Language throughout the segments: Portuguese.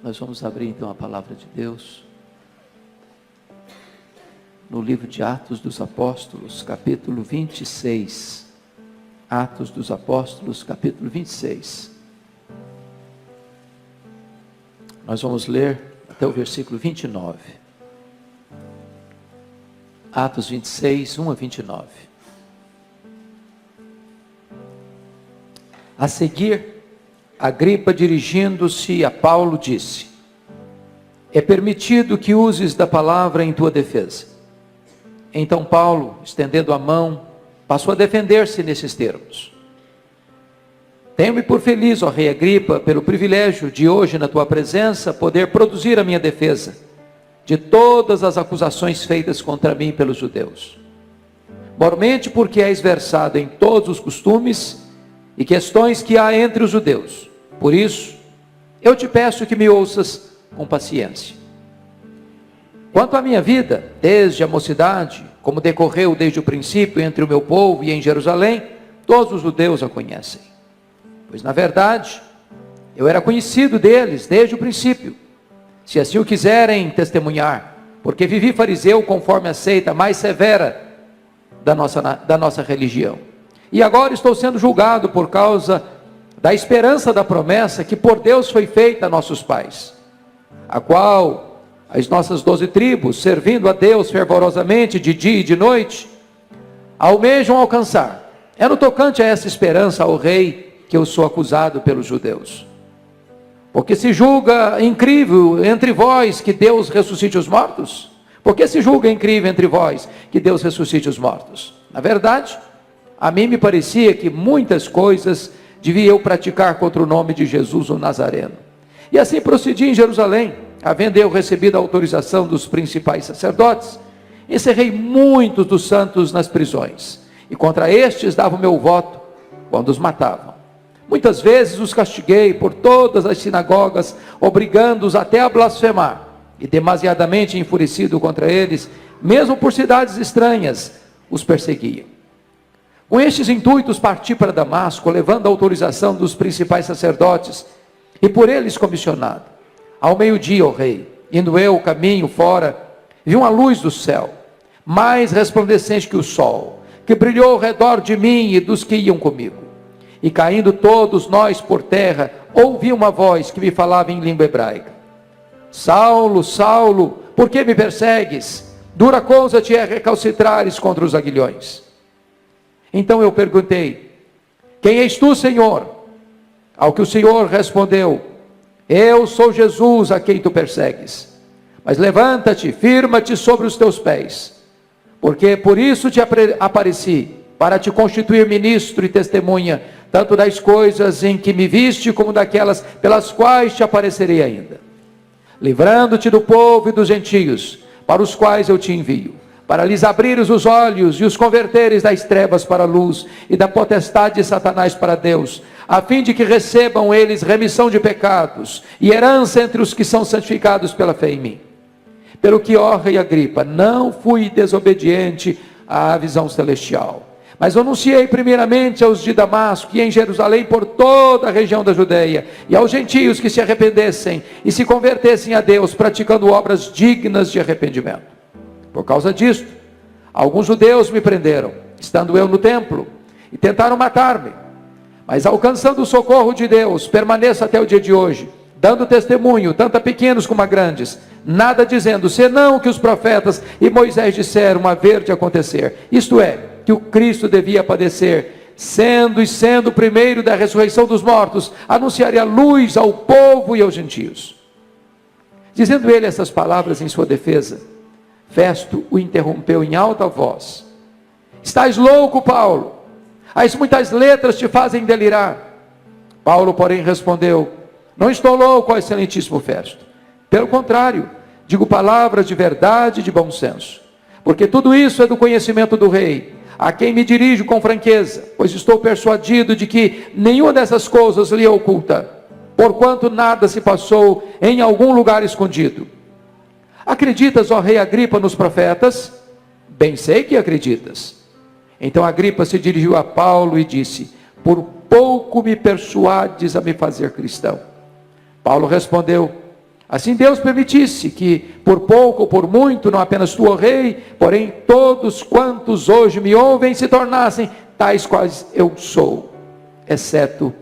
Nós vamos abrir então a palavra de Deus no livro de Atos dos Apóstolos, capítulo 26. Atos dos Apóstolos, capítulo 26. Nós vamos ler até o versículo 29. Atos 26, 1 a 29. A seguir, Agripa, dirigindo-se a Paulo, disse: é permitido que uses da palavra em tua defesa. Então Paulo, estendendo a mão, passou a defender-se nesses termos: tenho-me por feliz, ó rei Agripa, pelo privilégio de hoje na tua presença poder produzir a minha defesa de todas as acusações feitas contra mim pelos judeus, mormente porque és versado em todos os costumes e questões que há entre os judeus. Por isso, eu te peço que me ouças com paciência. Quanto à minha vida, desde a mocidade, como decorreu desde o princípio entre o meu povo e em Jerusalém, todos os judeus a conhecem. Pois, na verdade, eu era conhecido deles desde o princípio, se assim o quiserem testemunhar, porque vivi fariseu conforme a seita mais severa da nossa religião. E agora estou sendo julgado por causa da esperança da promessa que por Deus foi feita a nossos pais, a qual as nossas 12 tribos, servindo a Deus fervorosamente de dia e de noite, almejam alcançar. É no tocante a essa esperança, ao rei, que eu sou acusado pelos judeus. Porque se julga incrível entre vós que Deus ressuscite os mortos? Porque se julga incrível entre vós que Deus ressuscite os mortos? Na verdade, a mim me parecia que muitas coisas devia eu praticar contra o nome de Jesus o Nazareno. E assim procedi em Jerusalém, havendo eu recebido a autorização dos principais sacerdotes, encerrei muitos dos santos nas prisões, e contra estes dava o meu voto quando os matavam. Muitas vezes os castiguei por todas as sinagogas, obrigando-os até a blasfemar, e demasiadamente enfurecido contra eles, mesmo por cidades estranhas, os perseguia. Com estes intuitos parti para Damasco, levando a autorização dos principais sacerdotes, e por eles comissionado. Ao meio-dia, ó rei, indo eu o caminho fora, vi uma luz do céu, mais resplandecente que o sol, que brilhou ao redor de mim e dos que iam comigo. E caindo todos nós por terra, ouvi uma voz que me falava em língua hebraica: Saulo, Saulo, por que me persegues? Dura coisa te é recalcitrares contra os aguilhões. Então eu perguntei: quem és tu, Senhor? Ao que o Senhor respondeu: eu sou Jesus a quem tu persegues. Mas levanta-te, firma-te sobre os teus pés, porque por isso te apareci, para te constituir ministro e testemunha, tanto das coisas em que me viste, como daquelas pelas quais te aparecerei ainda, livrando-te do povo e dos gentios, para os quais eu te envio, para lhes abrires os olhos e os converteres das trevas para a luz e da potestade de Satanás para Deus, a fim de que recebam eles remissão de pecados e herança entre os que são santificados pela fé em mim. Pelo que, ó rei Agripa, não fui desobediente à visão celestial, mas anunciei primeiramente aos de Damasco e em Jerusalém por toda a região da Judeia, e aos gentios que se arrependessem e se convertessem a Deus, praticando obras dignas de arrependimento. Por causa disto, alguns judeus me prenderam, estando eu no templo, e tentaram matar-me. Mas alcançando o socorro de Deus, permaneço até o dia de hoje, dando testemunho, tanto a pequenos como a grandes, nada dizendo, senão o que os profetas e Moisés disseram haver de acontecer. Isto é, que o Cristo devia padecer, sendo o primeiro da ressurreição dos mortos, anunciaria a luz ao povo e aos gentios. Dizendo ele essas palavras em sua defesa, Festo o interrompeu em alta voz: estás louco, Paulo? As muitas letras te fazem delirar. Paulo, porém, respondeu: não estou louco, ó excelentíssimo Festo. Pelo contrário, digo palavras de verdade e de bom senso, porque tudo isso é do conhecimento do rei, a quem me dirijo com franqueza, pois estou persuadido de que nenhuma dessas coisas lhe é oculta, porquanto nada se passou em algum lugar escondido. Acreditas, ó rei Agripa, nos profetas? Bem sei que acreditas. Então Agripa se dirigiu a Paulo e disse: por pouco me persuades a me fazer cristão. Paulo respondeu: Assim Deus permitisse que, por pouco ou por muito, não apenas tu, ó rei, porém todos quantos hoje me ouvem se tornassem tais quais eu sou, exceto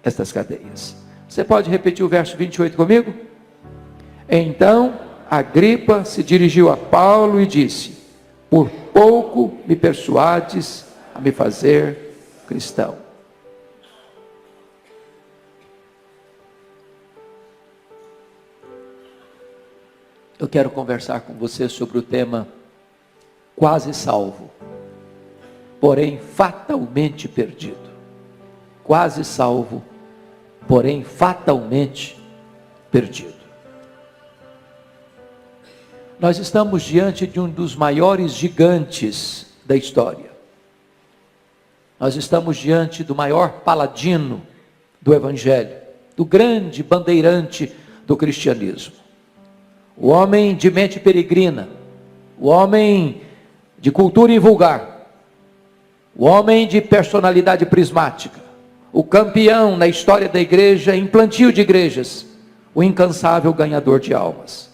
estas cadeias. Você pode repetir o verso 28 comigo? Então Agripa se dirigiu a Paulo e disse: por pouco me persuades a me fazer cristão. Eu quero conversar com você sobre o tema quase salvo, porém fatalmente perdido. Quase salvo, porém fatalmente perdido. Nós estamos diante de um dos maiores gigantes da história. Nós estamos diante do maior paladino do Evangelho, do grande bandeirante do cristianismo. O homem de mente peregrina, o homem de cultura invulgar, o homem de personalidade prismática, o campeão na história da igreja, em plantio de igrejas, o incansável ganhador de almas.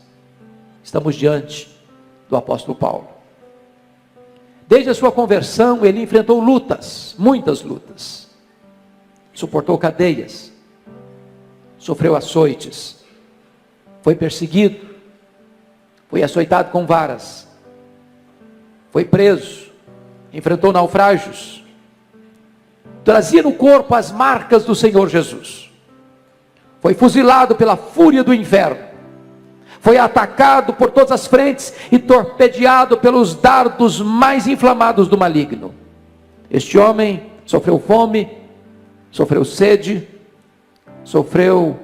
Estamos diante do apóstolo Paulo. Desde a sua conversão, ele enfrentou lutas, muitas lutas. Suportou cadeias, sofreu açoites, foi perseguido, foi açoitado com varas, foi preso, enfrentou naufrágios, trazia no corpo as marcas do Senhor Jesus, foi fuzilado pela fúria do inferno, foi atacado por todas as frentes e torpedeado pelos dardos mais inflamados do maligno. Este homem sofreu fome, sofreu sede, sofreu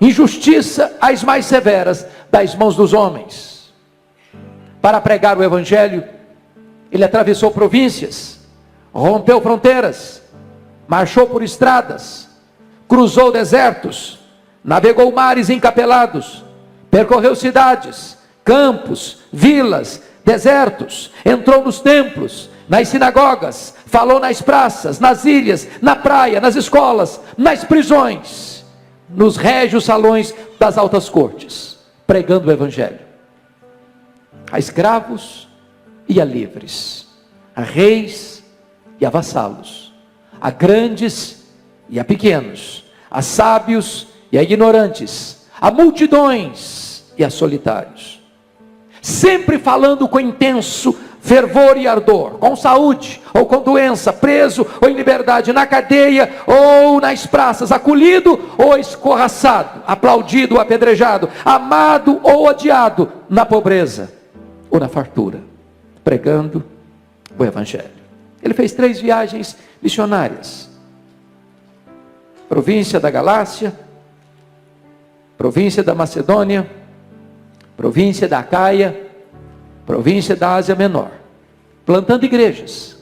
injustiça as mais severas das mãos dos homens. Para pregar o Evangelho, ele atravessou províncias, rompeu fronteiras, marchou por estradas, cruzou desertos, navegou mares encapelados, percorreu cidades, campos, vilas, desertos, entrou nos templos, nas sinagogas, falou nas praças, nas ilhas, na praia, nas escolas, nas prisões, nos régios salões das altas cortes, pregando o Evangelho a escravos e a livres, a reis e a vassalos, a grandes e a pequenos, a sábios e a ignorantes, a multidões e a solitários, sempre falando com intenso fervor e ardor, com saúde ou com doença, preso ou em liberdade, na cadeia ou nas praças, acolhido ou escorraçado, aplaudido ou apedrejado, amado ou odiado, na pobreza ou na fartura, pregando o Evangelho. Ele fez 3 viagens missionárias: província da Galácia, província da Macedônia, província da Acaia, província da Ásia Menor, plantando igrejas,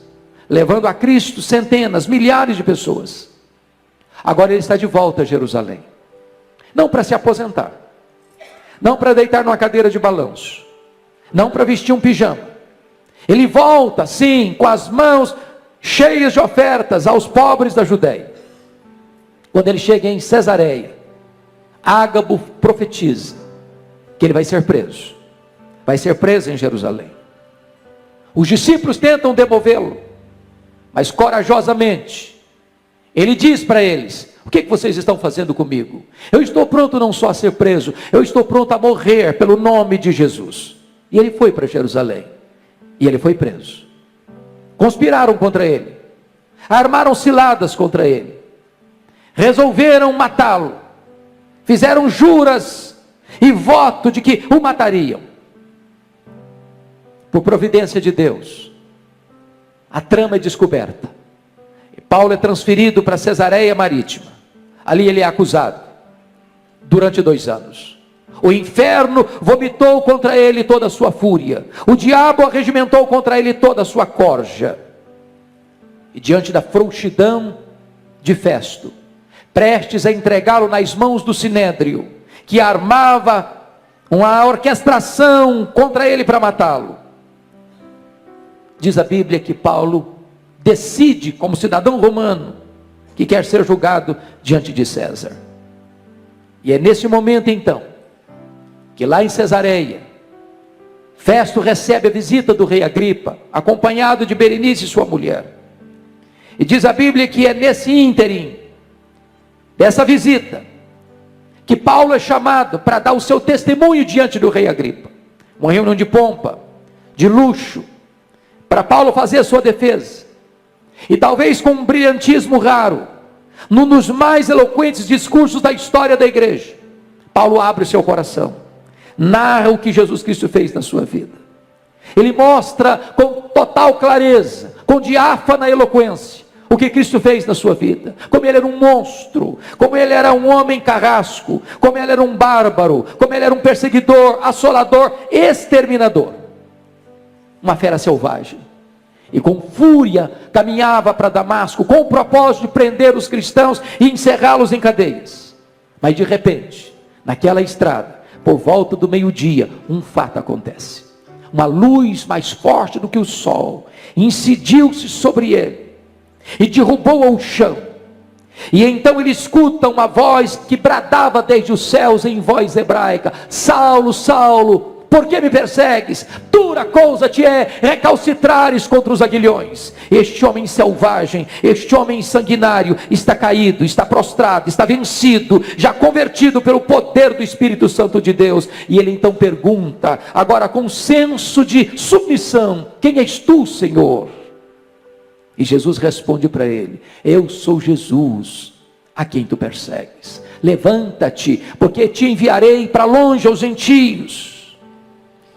levando a Cristo centenas, milhares de pessoas. Agora ele está de volta a Jerusalém, não para se aposentar, não para deitar numa cadeira de balanço, não para vestir um pijama. Ele volta, sim, com as mãos cheias de ofertas aos pobres da Judéia. Quando ele chega em Cesareia, Ágabo profetiza que ele vai ser preso. Vai ser preso em Jerusalém. Os discípulos tentam demovê-lo, mas corajosamente ele diz para eles: o que vocês estão fazendo comigo? Eu estou pronto não só a ser preso, eu estou pronto a morrer pelo nome de Jesus. E ele foi para Jerusalém, e ele foi preso. Conspiraram contra ele, armaram ciladas contra ele, resolveram matá-lo, fizeram juras e voto de que o matariam. Por providência de Deus, a trama é descoberta, e Paulo é transferido para Cesareia Marítima. Ali ele é acusado durante 2 anos. O inferno vomitou contra ele toda a sua fúria, o diabo arregimentou contra ele toda a sua corja, e diante da frouxidão de Festo, prestes a entregá-lo nas mãos do Sinédrio, que armava uma orquestração contra ele para matá-lo, diz a Bíblia que Paulo decide, como cidadão romano, que quer ser julgado diante de César. E é nesse momento então, que lá em Cesareia, Festo recebe a visita do rei Agripa, acompanhado de Berenice, sua mulher. E diz a Bíblia que é nesse ínterim, dessa visita, que Paulo é chamado para dar o seu testemunho diante do rei Agripa. Uma reunião de pompa, de luxo, para Paulo fazer a sua defesa. E talvez com um brilhantismo raro, num dos mais eloquentes discursos da história da igreja, Paulo abre o seu coração, narra o que Jesus Cristo fez na sua vida. Ele mostra com total clareza, com diáfana eloquência, o que Cristo fez na sua vida, como ele era um monstro, como ele era um homem carrasco, como ele era um bárbaro, como ele era um perseguidor, assolador, exterminador, uma fera selvagem, e com fúria caminhava para Damasco, com o propósito de prender os cristãos e encerrá-los em cadeias. Mas de repente, naquela estrada, por volta do meio-dia, um fato acontece. Uma luz mais forte do que o sol incidiu-se sobre ele e derrubou ao chão. E então ele escuta uma voz que bradava desde os céus em voz hebraica: Saulo, Saulo, por que me persegues? Dura coisa te é recalcitrares contra os aguilhões. Este homem selvagem, este homem sanguinário está caído, está prostrado, está vencido, já convertido pelo poder do Espírito Santo de Deus. E ele então pergunta, agora com senso de submissão: quem és tu, Senhor? E Jesus responde para ele: eu sou Jesus, a quem tu persegues. Levanta-te, porque te enviarei para longe aos gentios.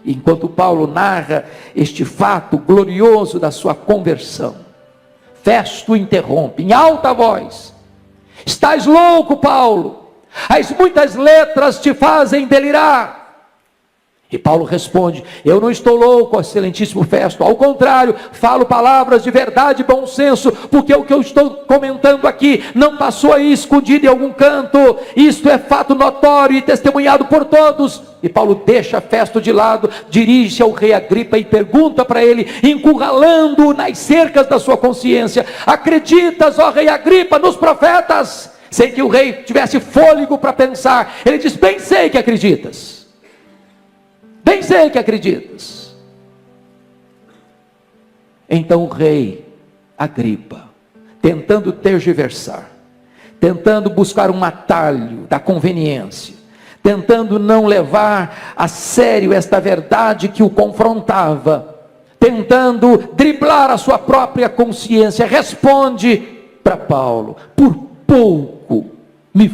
Enquanto Paulo narra este fato glorioso da sua conversão, Festo interrompe em alta voz: estás louco, Paulo? As muitas letras te fazem delirar. E Paulo responde: eu não estou louco, excelentíssimo Festo, ao contrário, falo palavras de verdade e bom senso, porque o que eu estou comentando aqui não passou aí escondido em algum canto, isto é fato notório e testemunhado por todos. E Paulo deixa Festo de lado, dirige-se ao rei Agripa e pergunta para ele, encurralando-o nas cercas da sua consciência: acreditas, ó rei Agripa, nos profetas? Sem que o rei tivesse fôlego para pensar, ele diz: bem sei que acreditas. Bem sei que acreditas. Então o rei Agripa, tentando tergiversar, tentando buscar um atalho da conveniência, tentando não levar a sério esta verdade que o confrontava, tentando driblar a sua própria consciência, responde para Paulo: por pouco me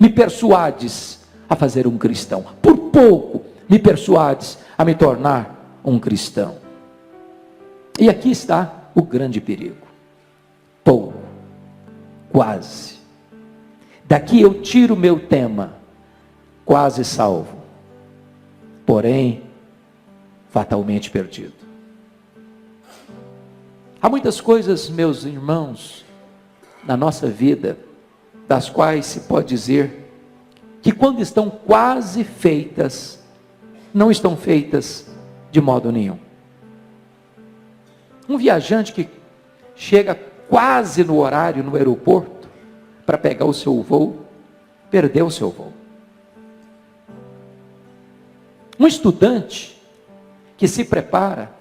persuades a fazer um cristão. Por pouco me persuades a me tornar um cristão. E aqui está o grande perigo. Pouco, quase. Daqui eu tiro meu tema: quase salvo, porém fatalmente perdido. Há muitas coisas, meus irmãos, na nossa vida, das quais se pode dizer que quando estão quase feitas, não estão feitas de modo nenhum. Um viajante que chega quase no horário no aeroporto para pegar o seu voo, perdeu o seu voo. Um estudante que se prepara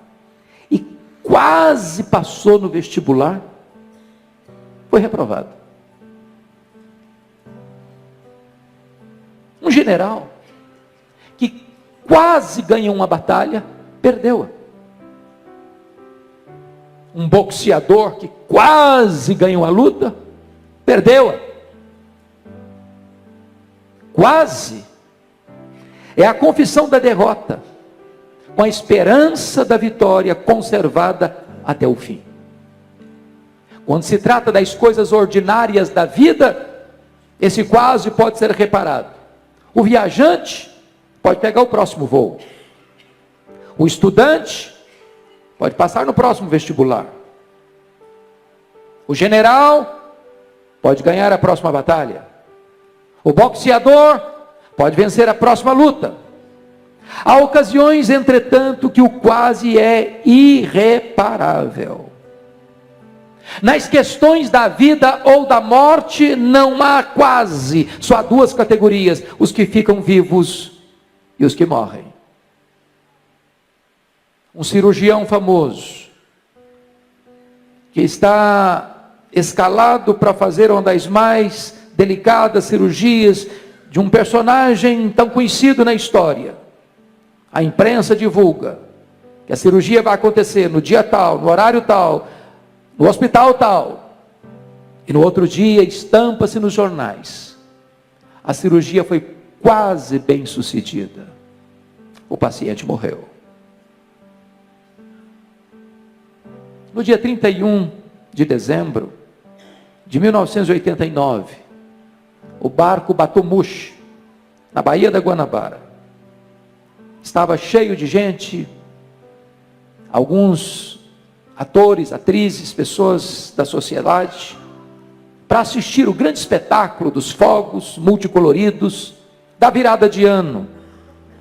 e quase passou no vestibular, foi reprovado. Um general que quase ganhou uma batalha, perdeu-a. Um boxeador que quase ganhou a luta, perdeu-a. Quase é a confissão da derrota, com a esperança da vitória conservada até o fim. Quando se trata das coisas ordinárias da vida, esse quase pode ser reparado. O viajante pode pegar o próximo voo. O estudante pode passar no próximo vestibular. O general pode ganhar a próxima batalha. O boxeador pode vencer a próxima luta. Há ocasiões, entretanto, que o quase é irreparável. Nas questões da vida ou da morte, não há quase, só há duas categorias: os que ficam vivos e os que morrem. Um cirurgião famoso, que está escalado para fazer uma das mais delicadas cirurgias de um personagem tão conhecido na história. A imprensa divulga que a cirurgia vai acontecer no dia tal, no horário tal, no hospital tal, e no outro dia estampa-se nos jornais: a cirurgia foi quase bem sucedida, o paciente morreu. No dia 31 de dezembro de 1989, o barco Batomushi, na Baía da Guanabara, estava cheio de gente, alguns atores, atrizes, pessoas da sociedade, para assistir o grande espetáculo dos fogos multicoloridos da virada de ano,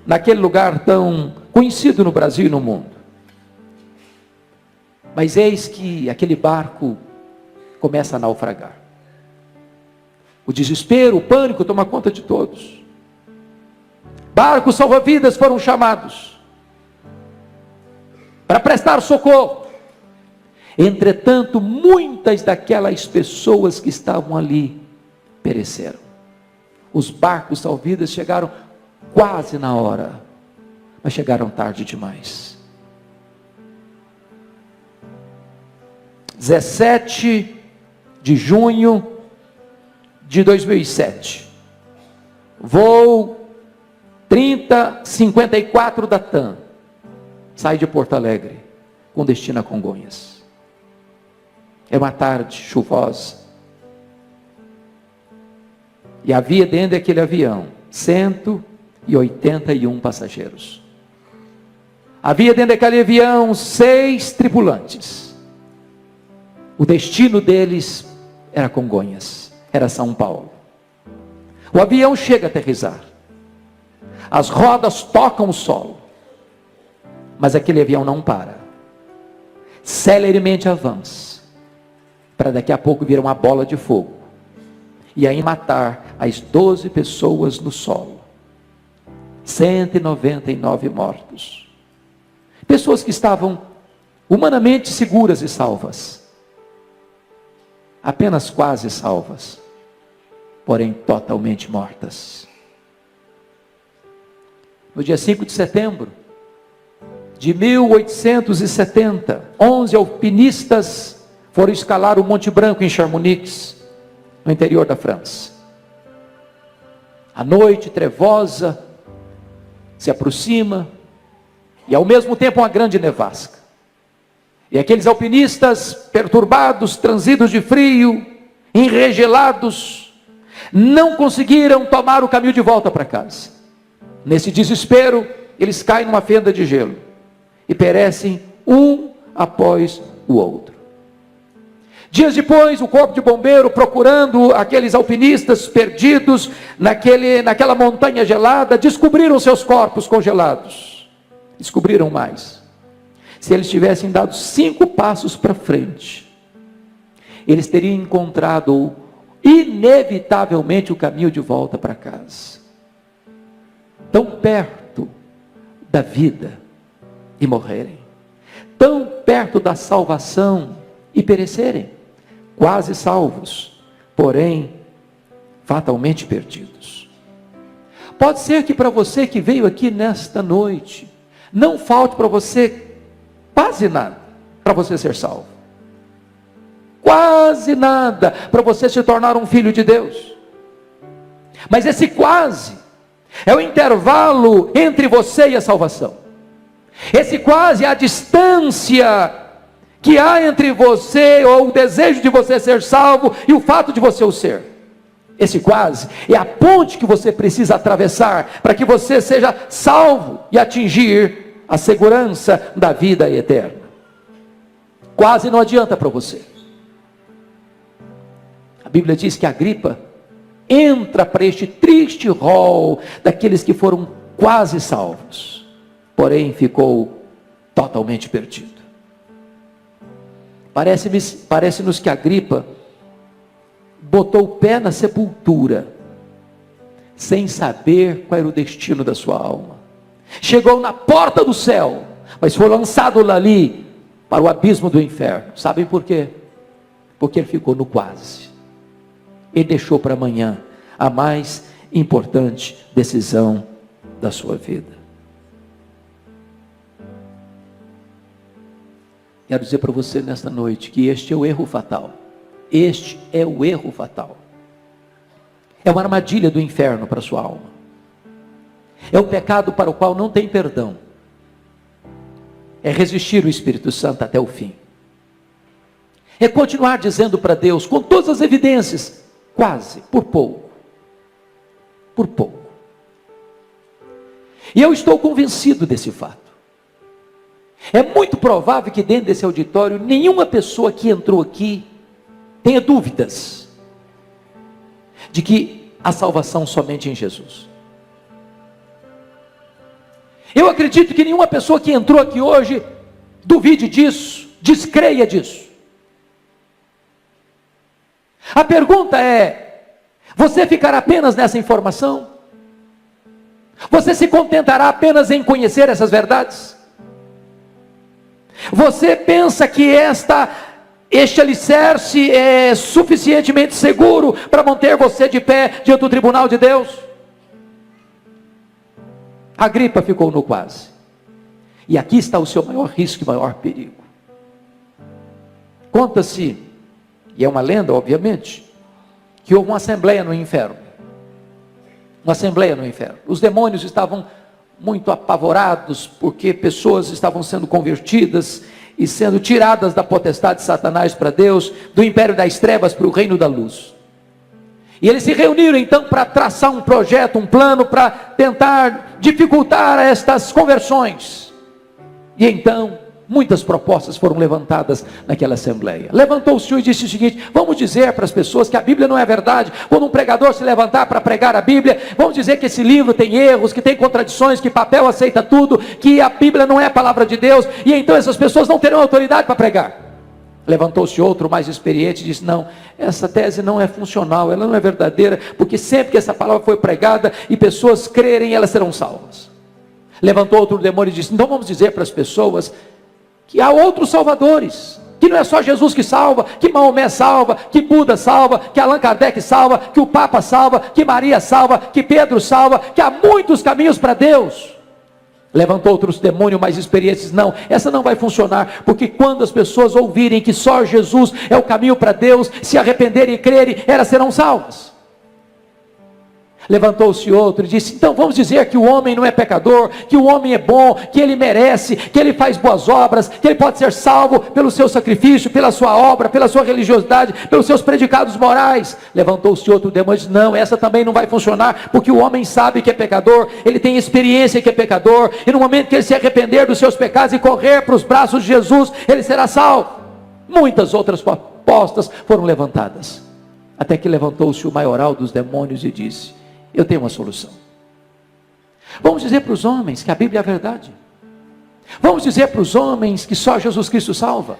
naquele lugar tão conhecido no Brasil e no mundo. Mas eis que aquele barco começa a naufragar. O desespero, o pânico toma conta de todos. Barcos salva-vidas foram chamados para prestar socorro. Entretanto, muitas daquelas pessoas que estavam ali pereceram. Os barcos salva-vidas chegaram quase na hora, mas chegaram tarde demais. 17 de junho de 2007, voo 3054 da TAM, sai de Porto Alegre, com destino a Congonhas. É uma tarde chuvosa, e havia dentro daquele avião 181 passageiros. Havia dentro daquele avião 6 tripulantes. O destino deles era Congonhas, era São Paulo. O avião chega a aterrissar, as rodas tocam o solo, mas aquele avião não para, celeremente avança, para daqui a pouco vir uma bola de fogo, e aí matar as 12 pessoas no solo. 199 mortos, pessoas que estavam humanamente seguras e salvas, apenas quase salvas, porém totalmente mortas. No dia 5 de setembro de 1870, 11 alpinistas foram escalar o Monte Branco em Chamonix, no interior da França. A noite trevosa se aproxima, e ao mesmo tempo uma grande nevasca. E aqueles alpinistas perturbados, transidos de frio, enregelados, não conseguiram tomar o caminho de volta para casa. Nesse desespero, eles caem numa fenda de gelo e perecem um após o outro. Dias depois, o corpo de bombeiro, procurando aqueles alpinistas perdidos naquela montanha gelada, descobriram seus corpos congelados. Descobriram mais. Se eles tivessem dado 5 passos para frente, eles teriam encontrado inevitavelmente o caminho de volta para casa. Tão perto da vida e morrerem, tão perto da salvação e perecerem, quase salvos, porém fatalmente perdidos. Pode ser que para você que veio aqui nesta noite, não falte para você quase nada para você ser salvo, quase nada para você se tornar um filho de Deus, mas esse quase é o intervalo entre você e a salvação. Esse quase é a distância que há entre você, ou o desejo de você ser salvo, e o fato de você o ser. Esse quase é a ponte que você precisa atravessar, para que você seja salvo e atingir a segurança da vida eterna. Quase não adianta para você. A Bíblia diz que Agripa entra para este triste rol daqueles que foram quase salvos, porém ficou totalmente perdido. Parece-nos que Agripa botou o pé na sepultura, sem saber qual era o destino da sua alma. Chegou na porta do céu, mas foi lançado ali para o abismo do inferno. Sabem por quê? Porque ele ficou no quase. Ele deixou para amanhã a mais importante decisão da sua vida. Quero dizer para você nesta noite que este é o erro fatal. Este é o erro fatal. É uma armadilha do inferno para a sua alma. É um pecado para o qual não tem perdão. É resistir o Espírito Santo até o fim. É continuar dizendo para Deus, com todas as evidências, quase, por pouco. Por pouco. E eu estou convencido desse fato. É muito provável que dentro desse auditório, nenhuma pessoa que entrou aqui tenha dúvidas de que a salvação somente em Jesus. Eu acredito que nenhuma pessoa que entrou aqui hoje duvide disso, descreia disso. A pergunta é: você ficará apenas nessa informação? Você se contentará apenas em conhecer essas verdades? Você pensa que este alicerce é suficientemente seguro para manter você de pé diante do tribunal de Deus? Agripa ficou no quase. E aqui está o seu maior risco e maior perigo. Conta-se, e é uma lenda obviamente, que houve uma assembleia no inferno. Uma assembleia no inferno. Os demônios estavam muito apavorados, porque pessoas estavam sendo convertidas e sendo tiradas da potestade de Satanás para Deus, do império das trevas para o reino da luz. E eles se reuniram então para traçar um projeto, um plano para tentar dificultar estas conversões. E então muitas propostas foram levantadas naquela assembleia. Levantou o Senhor e disse o seguinte: vamos dizer para as pessoas que a Bíblia não é verdade. Quando um pregador se levantar para pregar a Bíblia, vamos dizer que esse livro tem erros, que tem contradições, que papel aceita tudo, que a Bíblia não é a palavra de Deus, e então essas pessoas não terão autoridade para pregar. Levantou-se outro mais experiente e disse: não, essa tese não é funcional, ela não é verdadeira, porque sempre que essa palavra foi pregada e pessoas crerem, elas serão salvas. Levantou outro demônio e disse: então vamos dizer para as pessoas que há outros salvadores, que não é só Jesus que salva, que Maomé salva, que Buda salva, que Allan Kardec salva, que o Papa salva, que Maria salva, que Pedro salva, que há muitos caminhos para Deus. Levantou outros demônios mais experientes: não, essa não vai funcionar, porque quando as pessoas ouvirem que só Jesus é o caminho para Deus, se arrependerem e crerem, elas serão salvas. Levantou-se outro e disse: então vamos dizer que o homem não é pecador, que o homem é bom, que ele merece, que ele faz boas obras, que ele pode ser salvo pelo seu sacrifício, pela sua obra, pela sua religiosidade, pelos seus predicados morais. Levantou-se outro demônio e disse: não, essa também não vai funcionar, porque o homem sabe que é pecador, ele tem experiência que é pecador, e no momento que ele se arrepender dos seus pecados e correr para os braços de Jesus, ele será salvo. Muitas outras propostas foram levantadas, até que levantou-se o maioral dos demônios e disse: eu tenho uma solução. Vamos dizer para os homens que a Bíblia é a verdade. Vamos dizer para os homens que só Jesus Cristo salva.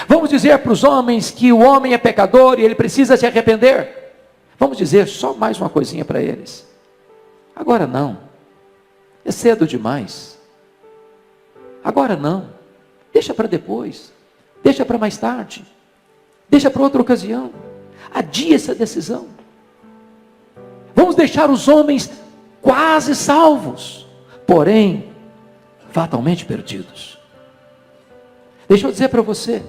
Vamos dizer para os homens que o homem é pecador e ele precisa se arrepender. Vamos dizer só mais uma coisinha para eles. Agora não. É cedo demais. Agora não. Deixa para depois. Deixa para mais tarde. Deixa para outra ocasião. Adia essa decisão. Vamos deixar os homens quase salvos, porém fatalmente perdidos. Deixa eu dizer para você: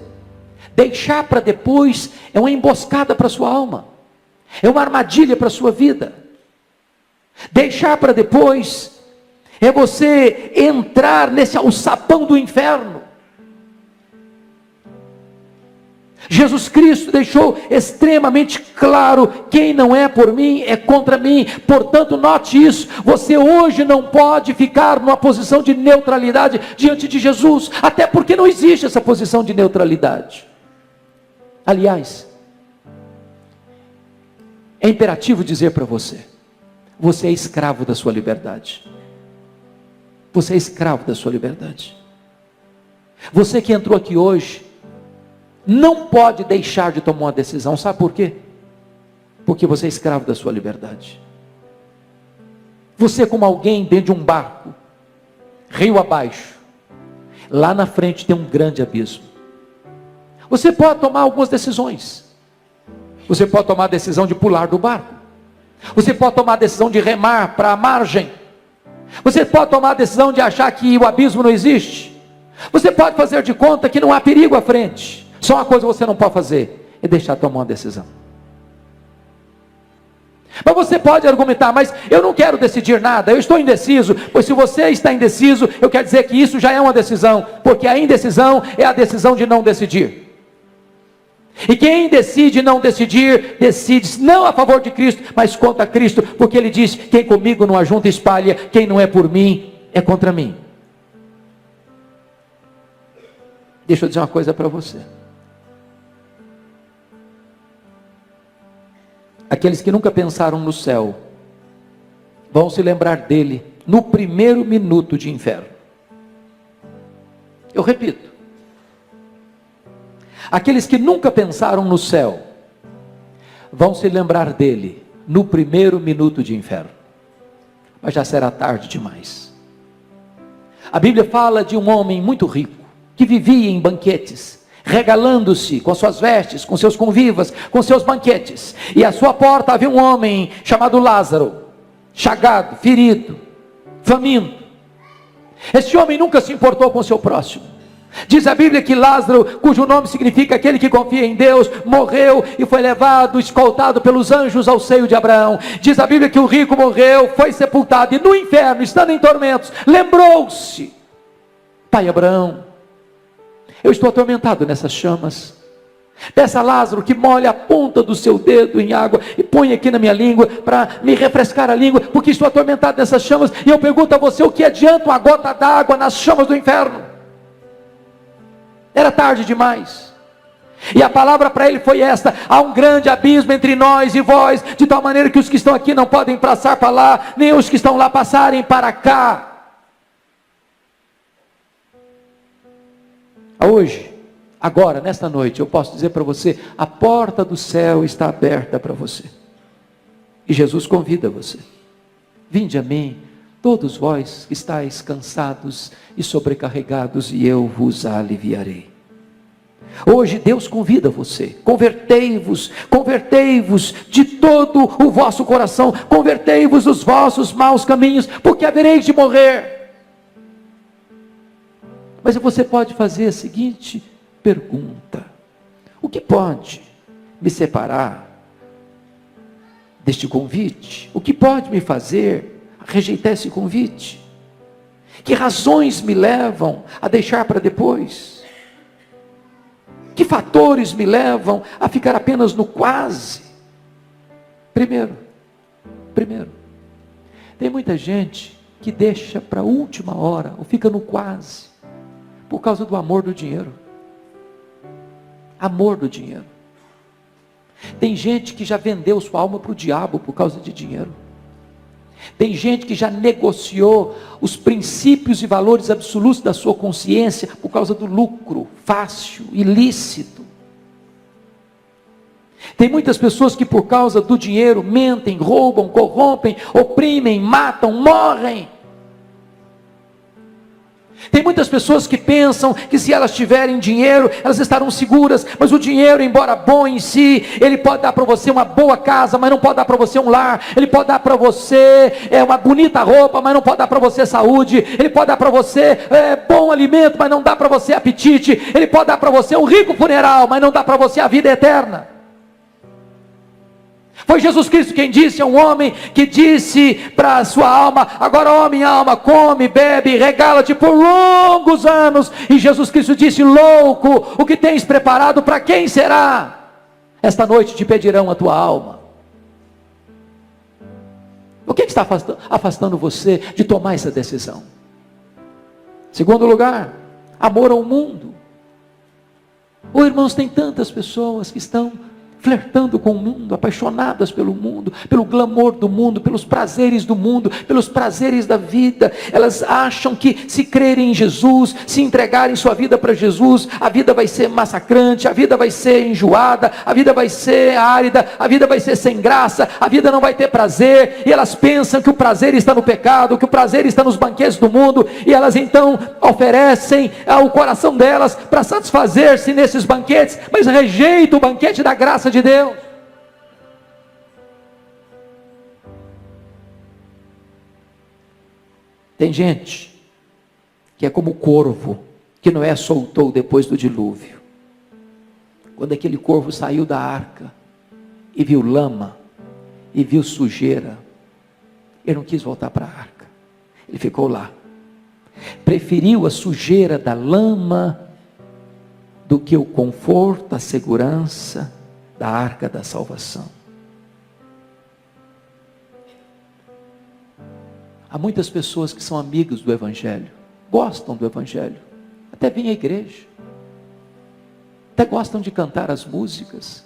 deixar para depois é uma emboscada para a sua alma, é uma armadilha para a sua vida. Deixar para depois é você entrar nesse alçapão do inferno. Jesus Cristo deixou extremamente claro: quem não é por mim é contra mim. Portanto, note isso: você hoje não pode ficar numa posição de neutralidade diante de Jesus, até porque não existe essa posição de neutralidade. Aliás, é imperativo dizer para você: você é escravo da sua liberdade. Você é escravo da sua liberdade. Você que entrou aqui hoje não pode deixar de tomar uma decisão. Sabe por quê? Porque você é escravo da sua liberdade. Você, como alguém dentro de um barco, rio abaixo, lá na frente tem um grande abismo. Você pode tomar algumas decisões. Você pode tomar a decisão de pular do barco. Você pode tomar a decisão de remar para a margem. Você pode tomar a decisão de achar que o abismo não existe. Você pode fazer de conta que não há perigo à frente. Só uma coisa você não pode fazer, é deixar de tomar uma decisão. Mas você pode argumentar, mas eu não quero decidir nada, eu estou indeciso. Pois se você está indeciso, eu quero dizer que isso já é uma decisão, porque a indecisão é a decisão de não decidir. E quem decide não decidir, decide não a favor de Cristo, mas contra Cristo, porque ele diz: quem comigo não ajunta espalha, quem não é por mim, é contra mim. Deixa eu dizer uma coisa para você. Aqueles que nunca pensaram no céu, vão se lembrar dele no primeiro minuto de inferno. Eu repito. Aqueles que nunca pensaram no céu, vão se lembrar dele no primeiro minuto de inferno. Mas já será tarde demais. A Bíblia fala de um homem muito rico, que vivia em banquetes, regalando-se com suas vestes, com seus convivas, com seus banquetes. E à sua porta havia um homem chamado Lázaro, chagado, ferido, faminto. Este homem nunca se importou com o seu próximo. Diz a Bíblia que Lázaro, cujo nome significa aquele que confia em Deus, morreu e foi levado, escoltado pelos anjos ao seio de Abraão. Diz a Bíblia que o rico morreu, foi sepultado, e no inferno, estando em tormentos, lembrou-se: pai Abraão, eu estou atormentado nessas chamas. Peça a Lázaro que molhe a ponta do seu dedo em água e põe aqui na minha língua, para me refrescar a língua, porque estou atormentado nessas chamas. E eu pergunto a você: o que adianta uma gota d'água nas chamas do inferno? Era tarde demais. E a palavra para ele foi esta: há um grande abismo entre nós e vós, de tal maneira que os que estão aqui não podem passar para lá, nem os que estão lá passarem para cá. Hoje, agora, nesta noite, eu posso dizer para você: a porta do céu está aberta para você. E Jesus convida você: vinde a mim, todos vós que estáis cansados e sobrecarregados, e eu vos aliviarei. Hoje Deus convida você: convertei-vos, convertei-vos de todo o vosso coração, convertei-vos dos vossos maus caminhos, porque havereis de morrer. Mas você pode fazer a seguinte pergunta: o que pode me separar deste convite? O que pode me fazer rejeitar esse convite? Que razões me levam a deixar para depois? Que fatores me levam a ficar apenas no quase? Primeiro, tem muita gente que deixa para a última hora, ou fica no quase, por causa do amor do dinheiro. Amor do dinheiro. Tem gente que já vendeu sua alma para o diabo por causa de dinheiro. Tem gente que já negociou os princípios e valores absolutos da sua consciência por causa do lucro fácil, ilícito. Tem muitas pessoas que por causa do dinheiro mentem, roubam, corrompem, oprimem, matam, morrem. Tem muitas pessoas que pensam que se elas tiverem dinheiro, elas estarão seguras, mas o dinheiro, embora bom em si, ele pode dar para você uma boa casa, mas não pode dar para você um lar. Ele pode dar para você uma bonita roupa, mas não pode dar para você saúde. Ele pode dar para você bom alimento, mas não dá para você apetite. Ele pode dar para você um rico funeral, mas não dá para você a vida eterna. Foi Jesus Cristo quem disse a um homem, que disse para a sua alma: agora, ó minha alma, come, bebe, regala-te por longos anos. E Jesus Cristo disse: louco, o que tens preparado para quem será? Esta noite te pedirão a tua alma. O que está afastando você de tomar essa decisão? Segundo lugar, amor ao mundo. Irmãos, tem tantas pessoas que estão flertando com o mundo, apaixonadas pelo mundo, pelo glamour do mundo, pelos prazeres do mundo, pelos prazeres da vida. Elas acham que se crerem em Jesus, se entregarem sua vida para Jesus, a vida vai ser massacrante, a vida vai ser enjoada, a vida vai ser árida, a vida vai ser sem graça, a vida não vai ter prazer, e elas pensam que o prazer está no pecado, que o prazer está nos banquetes do mundo, e elas então oferecem o coração delas para satisfazer-se nesses banquetes, mas rejeitam o banquete da graça de Deus. Tem gente que é como o corvo que Noé soltou depois do dilúvio. Quando aquele corvo saiu da arca e viu lama e viu sujeira, ele não quis voltar para a arca, ele ficou lá. Preferiu a sujeira da lama do que o conforto, a segurança da arca da salvação. Há muitas pessoas que são amigos do Evangelho, gostam do Evangelho, até vêm à igreja, até gostam de cantar as músicas,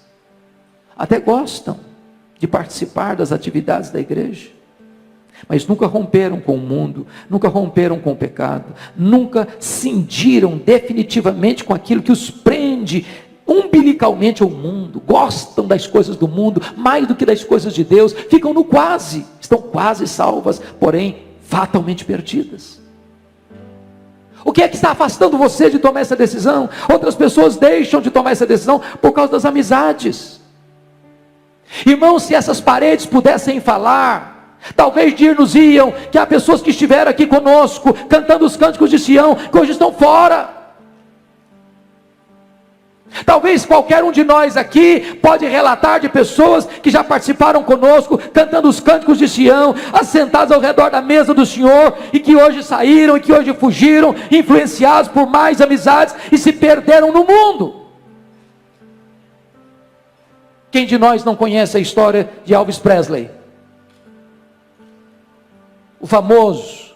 até gostam de participar das atividades da igreja, mas nunca romperam com o mundo, nunca romperam com o pecado, nunca cindiram definitivamente com aquilo que os prende umbilicalmente ao mundo, gostam das coisas do mundo mais do que das coisas de Deus, ficam no quase, estão quase salvas, porém fatalmente perdidas. O que é que está afastando você de tomar essa decisão? Outras pessoas deixam de tomar essa decisão por causa das amizades. Irmãos, se essas paredes pudessem falar, talvez dir-nos-iam que há pessoas que estiveram aqui conosco, cantando os cânticos de Sião, que hoje estão fora. Talvez qualquer um de nós aqui pode relatar de pessoas que já participaram conosco, cantando os cânticos de Sião, assentados ao redor da mesa do Senhor, e que hoje saíram, e que hoje fugiram, influenciados por mais amizades, e se perderam no mundo. Quem de nós não conhece a história de Elvis Presley? O famoso,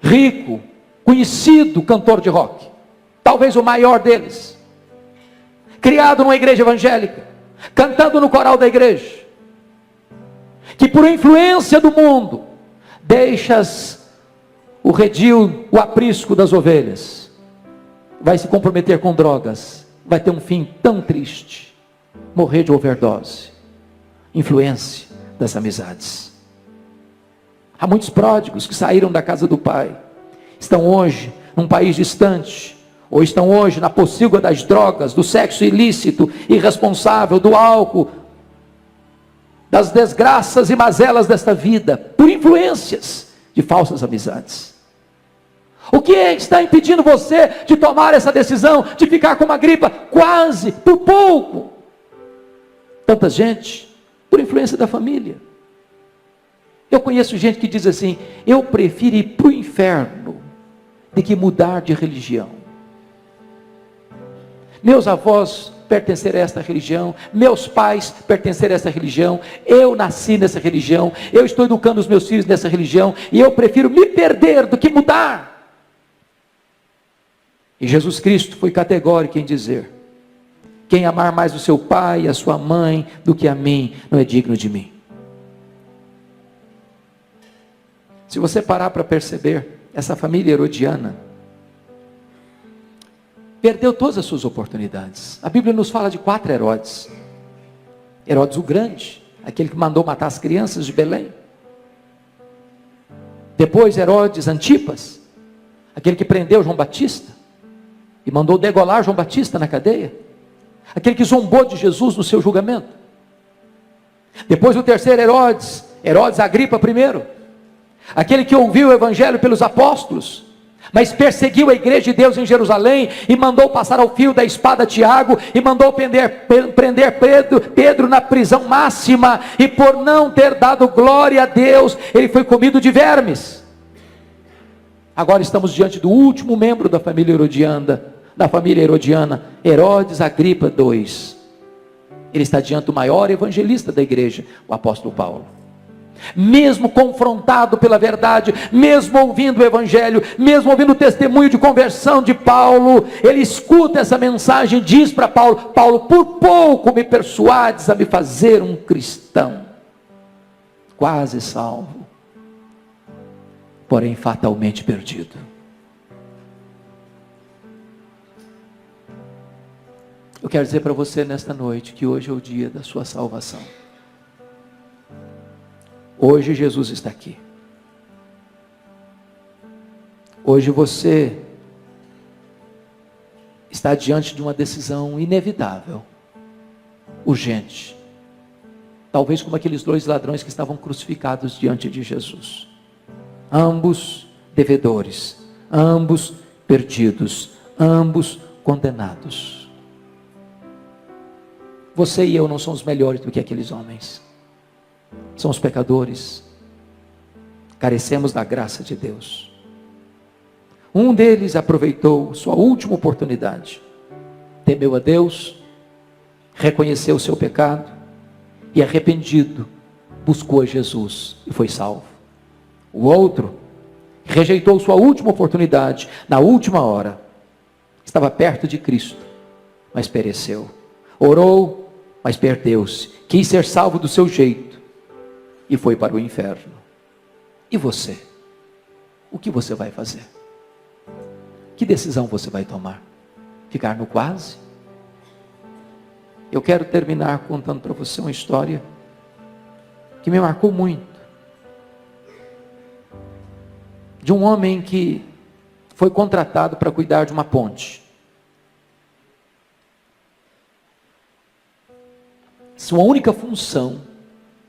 rico, conhecido cantor de rock, talvez o maior deles, criado numa igreja evangélica, cantando no coral da igreja, que por influência do mundo, deixas o redil, o aprisco das ovelhas, vai se comprometer com drogas, vai ter um fim tão triste, morrer de overdose, influência das amizades. Há muitos pródigos que saíram da casa do pai, estão hoje num país distante, ou estão hoje na pocilga das drogas, do sexo ilícito, irresponsável, do álcool, das desgraças e mazelas desta vida, por influências de falsas amizades. O que está impedindo você de tomar essa decisão, de ficar com uma gripa quase, por pouco? Tanta gente, por influência da família. Eu conheço gente que diz assim: eu prefiro ir para o inferno de que mudar de religião. Meus avós pertenceram a esta religião, meus pais pertenceram a esta religião, eu nasci nessa religião, eu estou educando os meus filhos nessa religião, e eu prefiro me perder do que mudar. E Jesus Cristo foi categórico em dizer: quem amar mais o seu pai e a sua mãe do que a mim, não é digno de mim. Se você parar para perceber, essa família herodiana perdeu todas as suas oportunidades. A Bíblia nos fala de 4 Herodes. Herodes o Grande, aquele que mandou matar as crianças de Belém. Depois Herodes Antipas, aquele que prendeu João Batista e mandou degolar João Batista na cadeia. Aquele que zombou de Jesus no seu julgamento. Depois o terceiro Herodes, Herodes Agripa I, aquele que ouviu o evangelho pelos apóstolos, mas perseguiu a igreja de Deus em Jerusalém, e mandou passar ao fio da espada Tiago, e mandou prender Pedro na prisão máxima, e por não ter dado glória a Deus, ele foi comido de vermes. Agora estamos diante do último membro da família herodiana, Herodes Agripa II. Ele está diante do maior evangelista da igreja, o apóstolo Paulo. mesmo confrontado pela verdade, mesmo ouvindo o evangelho, mesmo ouvindo o testemunho de conversão de Paulo, ele escuta essa mensagem e diz para Paulo: Paulo, por pouco me persuades a me fazer um cristão, quase salvo, porém fatalmente perdido. Eu quero dizer para você nesta noite que hoje é o dia da sua salvação. Hoje Jesus está aqui. Hoje você está diante de uma decisão inevitável, urgente. Talvez como aqueles 2 ladrões que estavam crucificados diante de Jesus. Ambos devedores, ambos perdidos, ambos condenados. Você e eu não somos melhores do que aqueles homens. Somos pecadores, carecemos da graça de Deus. Um deles aproveitou sua última oportunidade, temeu a Deus, reconheceu o seu pecado e, arrependido, buscou a Jesus e foi salvo. O outro rejeitou sua última oportunidade, na última hora, estava perto de Cristo, mas pereceu. Orou, mas perdeu-se, quis ser salvo do seu jeito e foi para o inferno. E você? O que você vai fazer? Que decisão você vai tomar? Ficar no quase? Eu quero terminar contando para você uma história que me marcou muito. De um homem que foi contratado para cuidar de uma ponte. Sua única função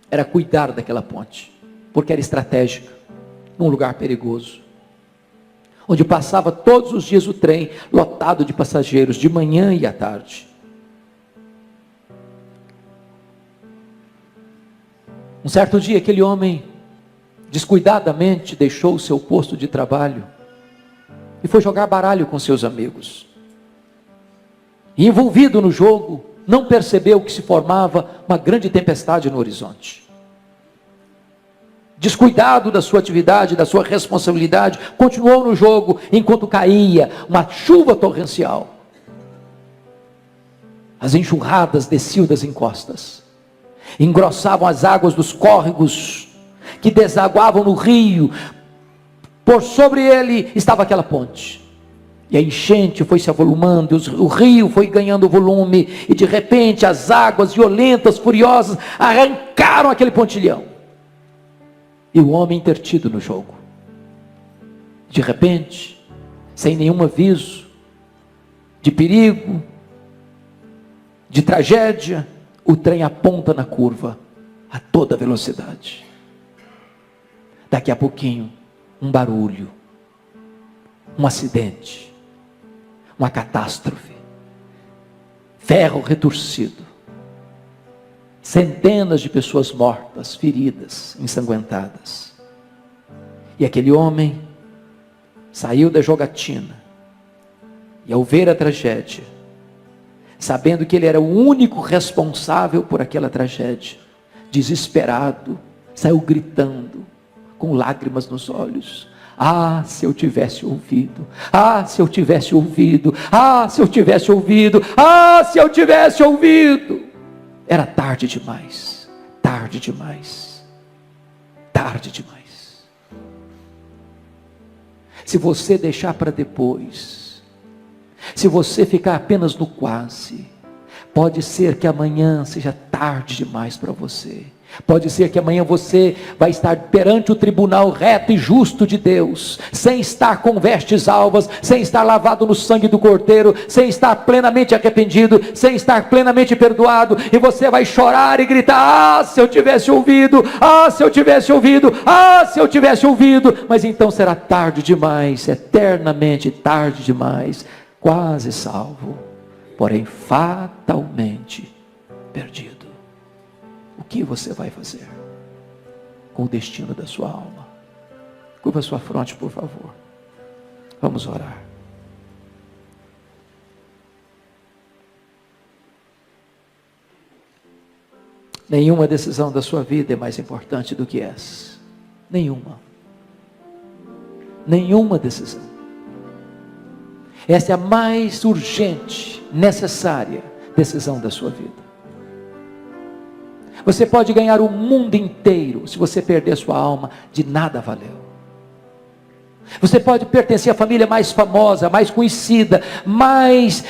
era cuidar daquela ponte, porque era estratégica, num lugar perigoso, onde passava todos os dias o trem lotado de passageiros, de manhã e à tarde. Um certo dia, aquele homem descuidadamente deixou o seu posto de trabalho e foi jogar baralho com seus amigos. E envolvido no jogo, não percebeu que se formava uma grande tempestade no horizonte. Descuidado da sua atividade, da sua responsabilidade, continuou no jogo enquanto caía uma chuva torrencial. As enxurradas desciam das encostas, engrossavam as águas dos córregos que desaguavam no rio. Por sobre ele estava aquela ponte. E a enchente foi se avolumando, o rio foi ganhando volume, e de repente as águas violentas, furiosas, arrancaram aquele pontilhão. E o homem intertido no jogo. De repente, sem nenhum aviso de perigo, de tragédia, o trem aponta na curva a toda velocidade. Daqui a pouquinho, um barulho, um acidente, uma catástrofe, ferro retorcido, centenas de pessoas mortas, feridas, ensanguentadas. E aquele homem saiu da jogatina, e ao ver a tragédia, sabendo que ele era o único responsável por aquela tragédia, desesperado, saiu gritando, com lágrimas nos olhos: ah, se eu tivesse ouvido, ah, se eu tivesse ouvido, ah, se eu tivesse ouvido, ah, se eu tivesse ouvido. Era tarde demais, tarde demais, tarde demais. Se você deixar para depois, se você ficar apenas no quase, pode ser que amanhã seja tarde demais para você. Pode ser que amanhã você vai estar perante o tribunal reto e justo de Deus, sem estar com vestes alvas, sem estar lavado no sangue do Cordeiro, sem estar plenamente arrependido, sem estar plenamente perdoado, e você vai chorar e gritar: ah, se eu tivesse ouvido, ah, se eu tivesse ouvido, ah, se eu tivesse ouvido. Mas então será tarde demais, eternamente tarde demais, quase salvo, porém fatalmente perdido. O que você vai fazer com o destino da sua alma? Curva sua fronte, por favor. Vamos orar. Nenhuma decisão da sua vida é mais importante do que essa. Nenhuma. Nenhuma decisão. Essa é a mais urgente, necessária decisão da sua vida. Você pode ganhar o mundo inteiro, se você perder sua alma, de nada valeu. Você pode pertencer à família mais famosa, mais conhecida, mais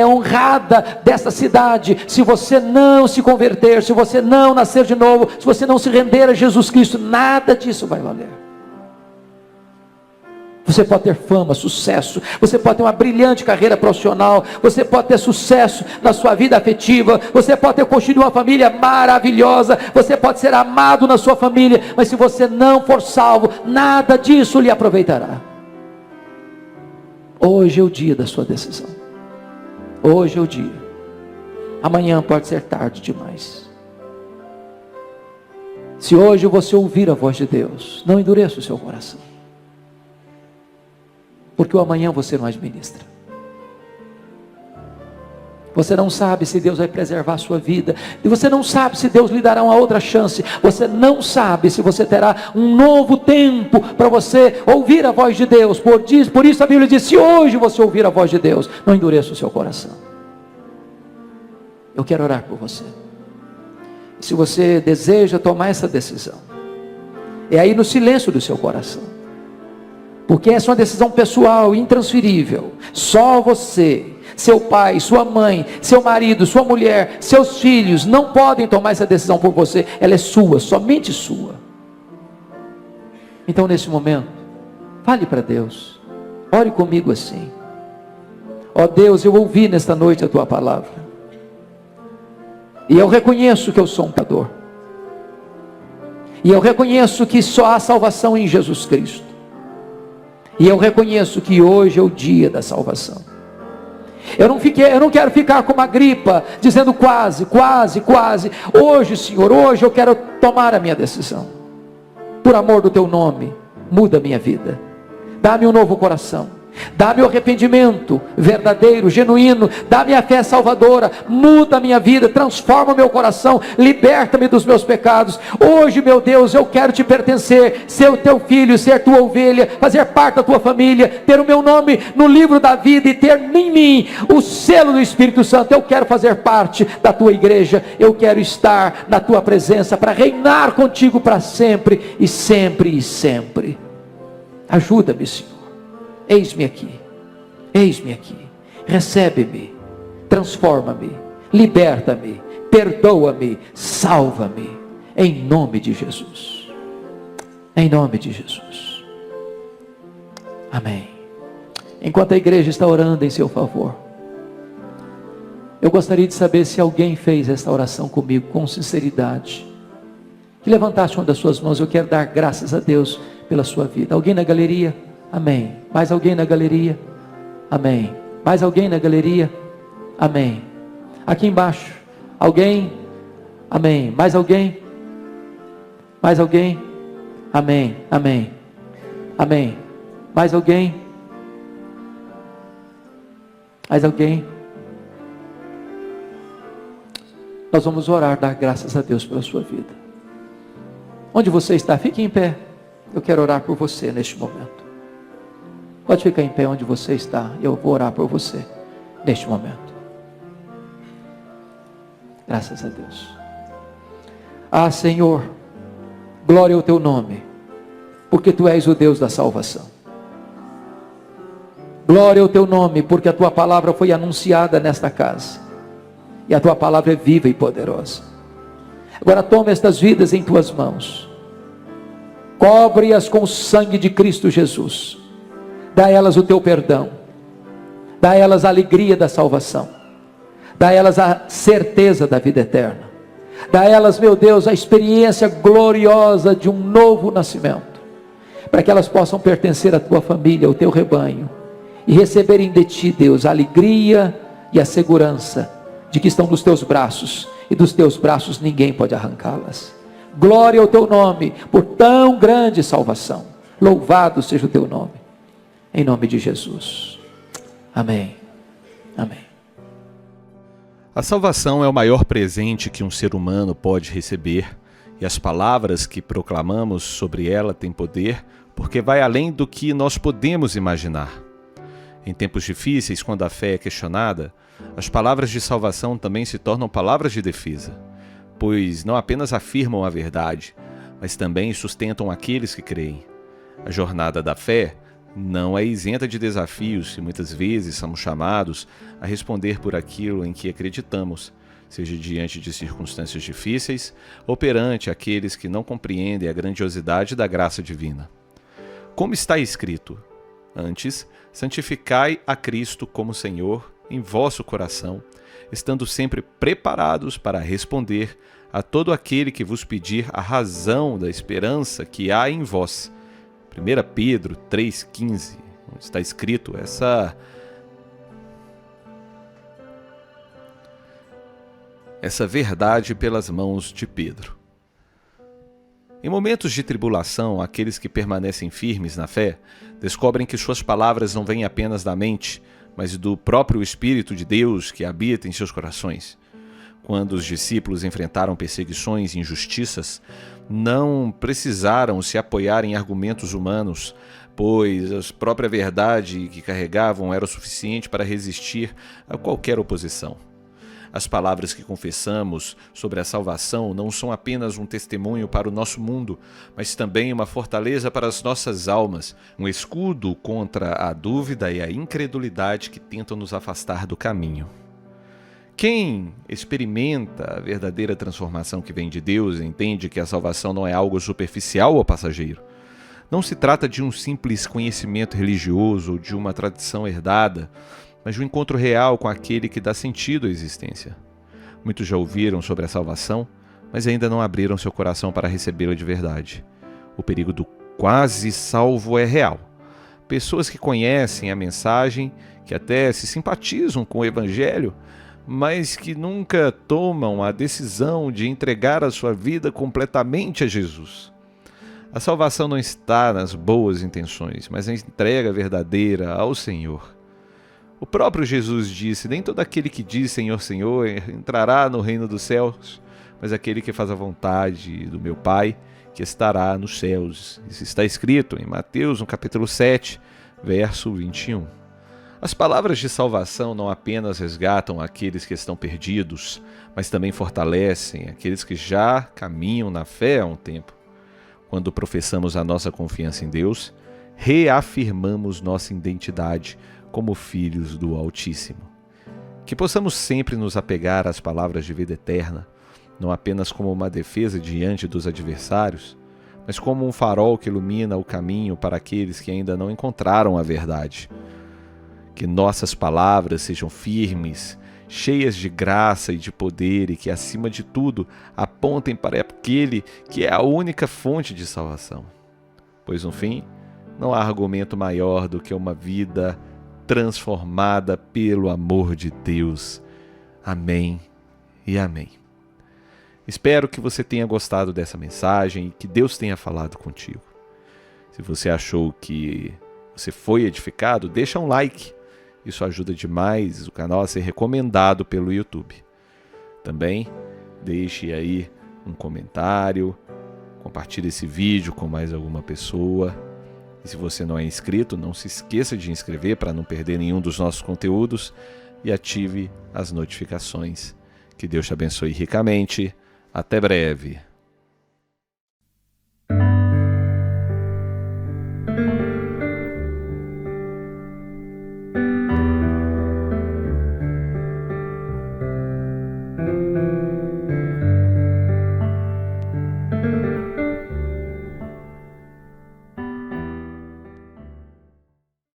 honrada dessa cidade. Se você não se converter, se você não nascer de novo, se você não se render a Jesus Cristo, nada disso vai valer. Você pode ter fama, sucesso, você pode ter uma brilhante carreira profissional, você pode ter sucesso na sua vida afetiva, você pode ter construído uma família maravilhosa, você pode ser amado na sua família, mas se você não for salvo, nada disso lhe aproveitará. Hoje é o dia da sua decisão. Hoje é o dia. Amanhã pode ser tarde demais. Se hoje você ouvir a voz de Deus, não endureça o seu coração. Porque o amanhã você não administra. Você não sabe se Deus vai preservar a sua vida. E você não sabe se Deus lhe dará uma outra chance. Você não sabe se você terá um novo tempo para você ouvir a voz de Deus. Por isso a Bíblia diz, se hoje você ouvir a voz de Deus, não endureça o seu coração. Eu quero orar por você. Se você deseja tomar essa decisão, é aí no silêncio do seu coração. Porque essa é uma decisão pessoal, intransferível. Só você, seu pai, sua mãe, seu marido, sua mulher, seus filhos não podem tomar essa decisão por você. Ela é sua, somente sua. Então nesse momento, fale para Deus. Ore comigo assim. Ó Deus, eu ouvi nesta noite a tua palavra. E eu reconheço que eu sou um pecador. E eu reconheço que só há salvação em Jesus Cristo. E eu reconheço que hoje é o dia da salvação. Eu não quero ficar com uma gripa, dizendo quase. Hoje, Senhor, hoje eu quero tomar a minha decisão. Por amor do teu nome, muda a minha vida. Dá-me um novo coração. Dá-me o arrependimento verdadeiro, genuíno. Dá-me a fé salvadora. Muda a minha vida, transforma o meu coração. Liberta-me dos meus pecados. Hoje, meu Deus, eu quero te pertencer, ser o teu filho, ser tua ovelha, fazer parte da tua família, ter o meu nome no livro da vida e ter em mim o selo do Espírito Santo. Eu quero fazer parte da tua igreja. Eu quero estar na tua presença para reinar contigo para sempre e sempre e sempre. Ajuda-me, Senhor. Eis-me aqui, recebe-me, transforma-me, liberta-me, perdoa-me, salva-me, em nome de Jesus, amém. Enquanto a igreja está orando em seu favor, eu gostaria de saber se alguém fez esta oração comigo com sinceridade, que levantasse uma das suas mãos. Eu quero dar graças a Deus pela sua vida. Alguém na galeria? Amém. Mais alguém na galeria? Amém. Mais alguém na galeria? Amém. Aqui embaixo, alguém? Amém. Mais alguém? Mais alguém? Amém. Amém. Amém. Mais alguém? Mais alguém? Nós vamos orar, dar graças a Deus pela sua vida. Onde você está? Fique em pé. Eu quero orar por você neste momento. Pode ficar em pé onde você está. Eu vou orar por você neste momento. Graças a Deus. Ah, Senhor, glória ao teu nome, porque tu és o Deus da salvação. Glória ao teu nome, porque a tua palavra foi anunciada nesta casa, e a tua palavra é viva e poderosa. Agora toma estas vidas em tuas mãos, cobre-as com o sangue de Cristo Jesus. Dá a elas o teu perdão, dá a elas a alegria da salvação, dá a elas a certeza da vida eterna, dá a elas, meu Deus, a experiência gloriosa de um novo nascimento, para que elas possam pertencer à tua família, ao teu rebanho, e receberem de ti, Deus, a alegria e a segurança de que estão nos teus braços, e dos teus braços ninguém pode arrancá-las. Glória ao teu nome, por tão grande salvação. Louvado seja o teu nome. Em nome de Jesus. Amém. Amém. A salvação é o maior presente que um ser humano pode receber, e as palavras que proclamamos sobre ela têm poder, porque vai além do que nós podemos imaginar. Em tempos difíceis, quando a fé é questionada, as palavras de salvação também se tornam palavras de defesa, pois não apenas afirmam a verdade, mas também sustentam aqueles que creem. A jornada da fé não é isenta de desafios e muitas vezes somos chamados a responder por aquilo em que acreditamos, seja diante de circunstâncias difíceis ou perante aqueles que não compreendem a grandiosidade da graça divina. Como está escrito: antes, santificai a Cristo como Senhor em vosso coração, estando sempre preparados para responder a todo aquele que vos pedir a razão da esperança que há em vós. 1 Pedro 3,15, onde está escrito essa verdade pelas mãos de Pedro. Em momentos de tribulação, aqueles que permanecem firmes na fé descobrem que suas palavras não vêm apenas da mente, mas do próprio Espírito de Deus que habita em seus corações. Quando os discípulos enfrentaram perseguições e injustiças, não precisaram se apoiar em argumentos humanos, pois a própria verdade que carregavam era o suficiente para resistir a qualquer oposição. As palavras que confessamos sobre a salvação não são apenas um testemunho para o nosso mundo, mas também uma fortaleza para as nossas almas, um escudo contra a dúvida e a incredulidade que tentam nos afastar do caminho. Quem experimenta a verdadeira transformação que vem de Deus entende que a salvação não é algo superficial ou passageiro. Não se trata de um simples conhecimento religioso ou de uma tradição herdada, mas de um encontro real com aquele que dá sentido à existência. Muitos já ouviram sobre a salvação, mas ainda não abriram seu coração para recebê-la de verdade. O perigo do quase salvo é real. Pessoas que conhecem a mensagem, que até se simpatizam com o Evangelho, mas que nunca tomam a decisão de entregar a sua vida completamente a Jesus. A salvação não está nas boas intenções, mas na entrega verdadeira ao Senhor. O próprio Jesus disse: nem todo aquele que diz Senhor, Senhor entrará no reino dos céus, mas aquele que faz a vontade do meu Pai, que estará nos céus. Isso está escrito em Mateus, no capítulo 7, verso 21. As palavras de salvação não apenas resgatam aqueles que estão perdidos, mas também fortalecem aqueles que já caminham na fé há um tempo. Quando professamos a nossa confiança em Deus, reafirmamos nossa identidade como filhos do Altíssimo. Que possamos sempre nos apegar às palavras de vida eterna, não apenas como uma defesa diante dos adversários, mas como um farol que ilumina o caminho para aqueles que ainda não encontraram a verdade. Que nossas palavras sejam firmes, cheias de graça e de poder e que, acima de tudo, apontem para aquele que é a única fonte de salvação. Pois, no fim, não há argumento maior do que uma vida transformada pelo amor de Deus. Amém e amém. Espero que você tenha gostado dessa mensagem e que Deus tenha falado contigo. Se você achou que você foi edificado, deixa um like. Isso ajuda demais o canal a ser recomendado pelo YouTube. Também deixe aí um comentário, compartilhe esse vídeo com mais alguma pessoa. E se você não é inscrito, não se esqueça de inscrever para não perder nenhum dos nossos conteúdos e ative as notificações. Que Deus te abençoe ricamente. Até breve.